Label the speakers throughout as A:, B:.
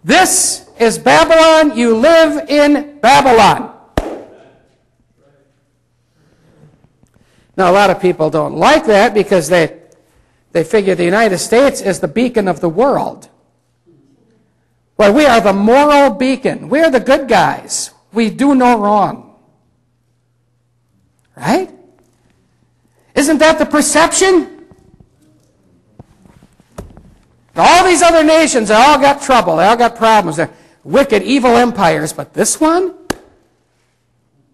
A: This is Babylon. You live in Babylon. Now, a lot of people don't like that because they figure the United States is the beacon of the world. Well, we are the moral beacon. We are the good guys. We do no wrong. Right? Isn't that the perception? All these other nations, they all got trouble. They all got problems. They're wicked, evil empires. But this one?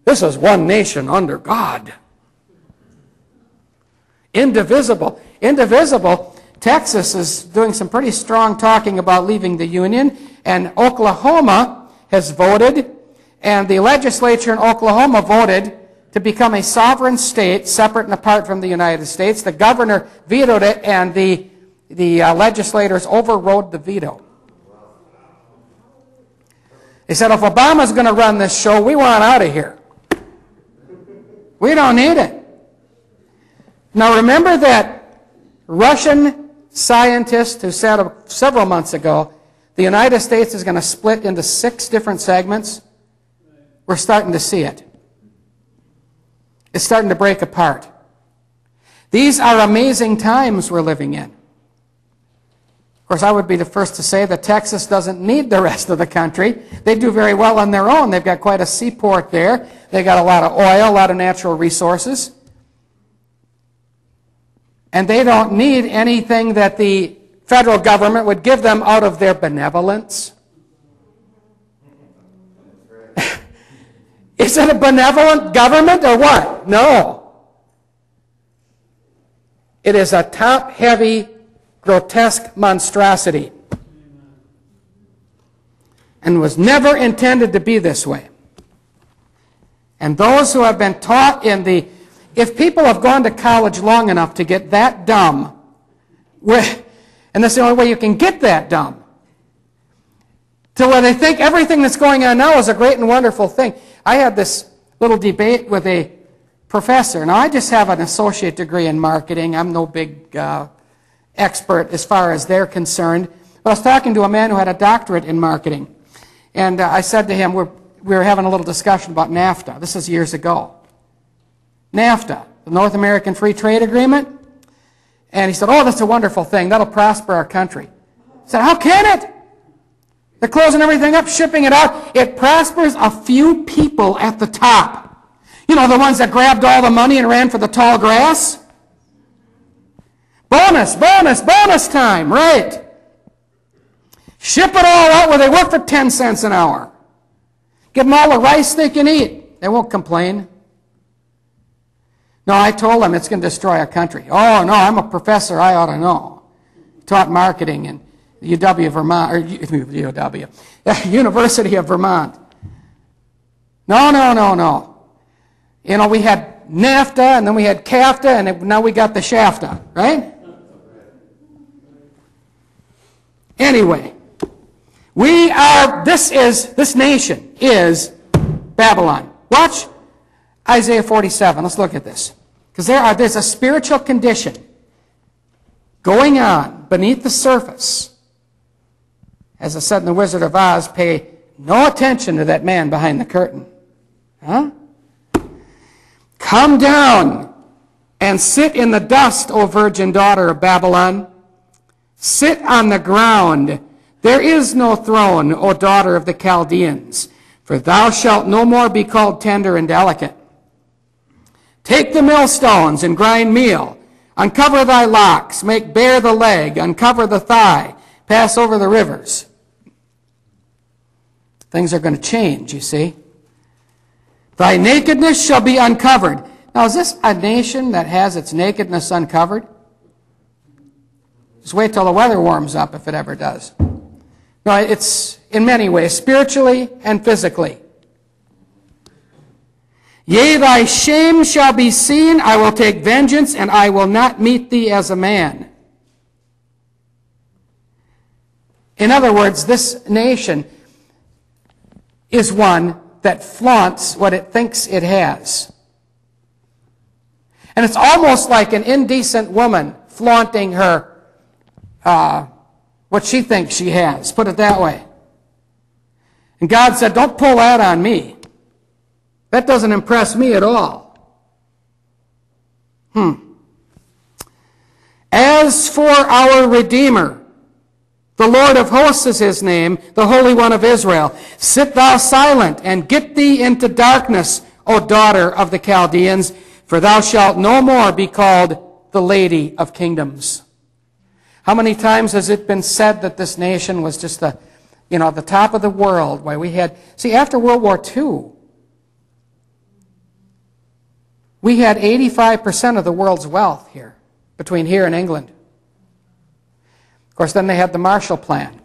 A: This is one nation under God. Indivisible. Indivisible. Texas is doing some pretty strong talking about leaving the Union, and Oklahoma has voted, and the legislature in Oklahoma voted to become a sovereign state separate and apart from the United States. The governor vetoed it, and the legislators overrode the veto. They said, if Obama's going to run this show, we want out of here. We don't need it. Now remember that Russian scientist who said several months ago, the United States is going to split into 6 different segments? We're starting to see it. It's starting to break apart. These are amazing times we're living in. Of course, I would be the first to say that Texas doesn't need the rest of the country. They do very well on their own. They've got quite a seaport there. They've got a lot of oil, a lot of natural resources. And they don't need anything that the federal government would give them out of their benevolence. Is it a benevolent government or what? No. It is a top-heavy, grotesque monstrosity. And was never intended to be this way. And those who have been taught in the... If people have gone to college long enough to get that dumb, and that's the only way you can get that dumb, to where they think everything that's going on now is a great and wonderful thing. I had this little debate with a professor. Now, I just have an associate degree in marketing. I'm no big expert as far as they're concerned. But I was talking to a man who had a doctorate in marketing. And I said to him, we were having a little discussion about NAFTA. This is years ago. NAFTA, the North American Free Trade Agreement. And he said, oh, that's a wonderful thing. That'll prosper our country. I said, how can it? They're closing everything up, shipping it out. It prospers a few people at the top. You know, the ones that grabbed all the money and ran for the tall grass? Bonus, bonus, bonus time, right? Ship it all out where they work for 10 cents an hour. Give them all the rice they can eat. They won't complain. No, I told them it's going to destroy our country. Oh, no, I'm a professor. I ought to know. Taught marketing in UW Vermont, or UW, University of Vermont. No, no, no, no. You know, we had NAFTA, and then we had CAFTA, and now we got the SHAFTA, right? Anyway, this nation is Babylon. Watch Isaiah 47. Let's look at this. Because there's a spiritual condition going on beneath the surface. As I said in The Wizard of Oz, pay no attention to that man behind the curtain. Huh? Come down and sit in the dust, O virgin daughter of Babylon. Sit on the ground. There is no throne, O daughter of the Chaldeans, for thou shalt no more be called tender and delicate. Take the millstones and grind meal. Uncover thy locks. Make bare the leg. Uncover the thigh. Pass over the rivers. Things are going to change, you see. Thy nakedness shall be uncovered. Now, is this a nation that has its nakedness uncovered? Just wait till the weather warms up, if it ever does. No, it's in many ways, spiritually and physically. Yea, thy shame shall be seen. I will take vengeance, and I will not meet thee as a man. In other words, this nation is one that flaunts what it thinks it has. And it's almost like an indecent woman flaunting her, what she thinks she has. Put it that way. And God said, don't pull that on me. That doesn't impress me at all. As for our Redeemer, the Lord of hosts is his name, the Holy One of Israel. Sit thou silent, and get thee into darkness, O daughter of the Chaldeans, for thou shalt no more be called the Lady of Kingdoms. How many times has it been said that this nation was just the top of the world? Why we had, after World War II, we had 85% of the world's wealth here, between here and England. Of course, then they had the Marshall Plan.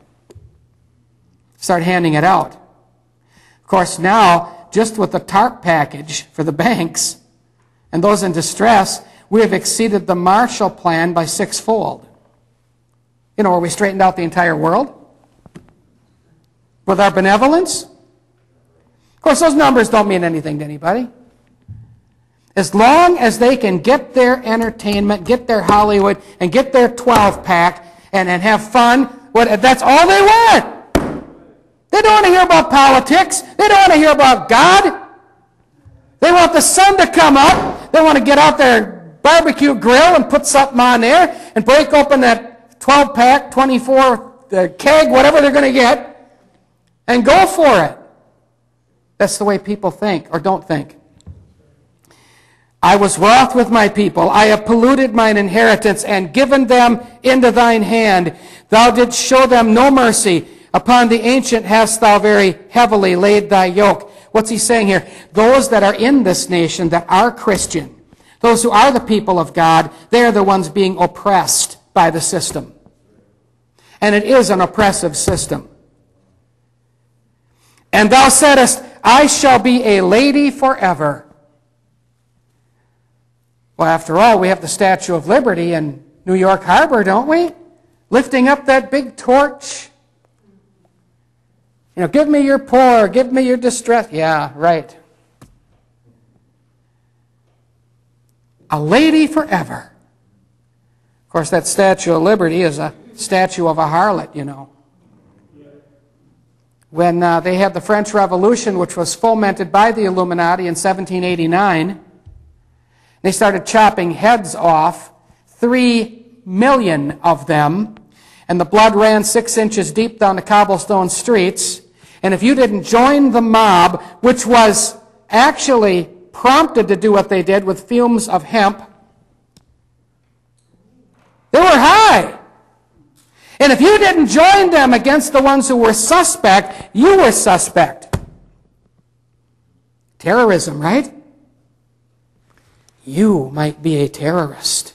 A: Start handing it out. Of course, now, just with the TARP package for the banks and those in distress, we have exceeded the Marshall Plan by sixfold. Where we straightened out the entire world with our benevolence. Of course, those numbers don't mean anything to anybody. As long as they can get their entertainment, get their Hollywood, and get their 12-pack and have fun, that's all they want. They don't want to hear about politics. They don't want to hear about God. They want the sun to come up. They want to get out their barbecue grill and put something on there and break open that 12-pack, 24 keg, whatever they're going to get, and go for it. That's the way people think or don't think. I was wroth with my people. I have polluted mine inheritance and given them into thine hand. Thou didst show them no mercy. Upon the ancient hast thou very heavily laid thy yoke. What's he saying here? Those that are in this nation that are Christian, those who are the people of God, they are the ones being oppressed by the system. And it is an oppressive system. And thou saidest, I shall be a lady forever. Well, after all, we have the Statue of Liberty in New York Harbor, don't we? Lifting up that big torch. Give me your poor, give me your distress. Yeah, right. A lady forever. Of course, that Statue of Liberty is a statue of a harlot, When they had the French Revolution, which was fomented by the Illuminati in 1789, they started chopping heads off, 3 million of them, and the blood ran 6 inches deep down the cobblestone streets. And if you didn't join the mob, which was actually prompted to do what they did with fumes of hemp, they were high. And if you didn't join them against the ones who were suspect, you were suspect. Terrorism, right? You might be a terrorist.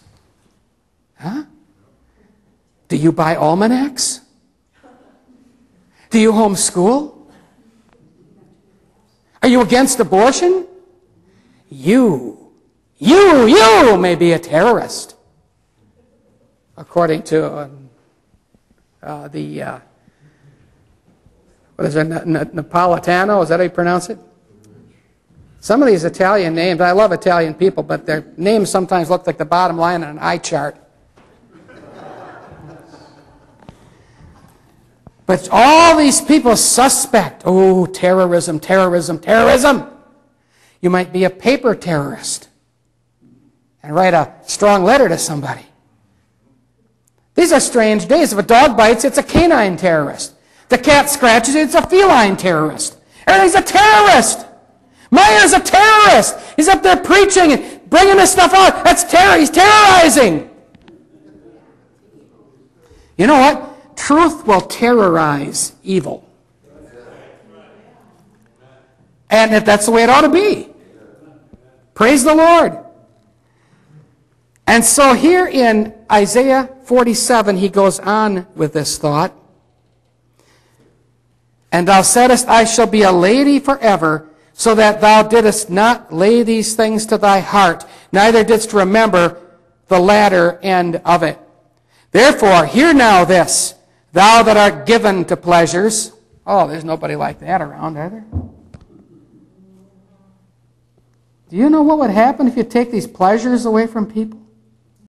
A: Huh? Do you buy almanacs? Do you homeschool? Are you against abortion? You may be a terrorist. According to what is it, Napolitano, is that how you pronounce it? Some of these Italian names, I love Italian people, but their names sometimes look like the bottom line on an eye chart. But all these people suspect, terrorism, terrorism, terrorism. You might be a paper terrorist and write a strong letter to somebody. These are strange days. If a dog bites, it's a canine terrorist. The cat scratches, it's a feline terrorist. Everything's a terrorist. Meyer's a terrorist. He's up there preaching and bringing this stuff out. That's terror. He's terrorizing. You know what? Truth will terrorize evil. And that's the way it ought to be. Praise the Lord. And so here in Isaiah 47, he goes on with this thought. And thou saidest, I shall be a lady forever, so that thou didst not lay these things to thy heart, neither didst remember the latter end of it. Therefore, hear now this, thou that art given to pleasures. Oh, there's nobody like that around, are there? Do you know what would happen if you take these pleasures away from people?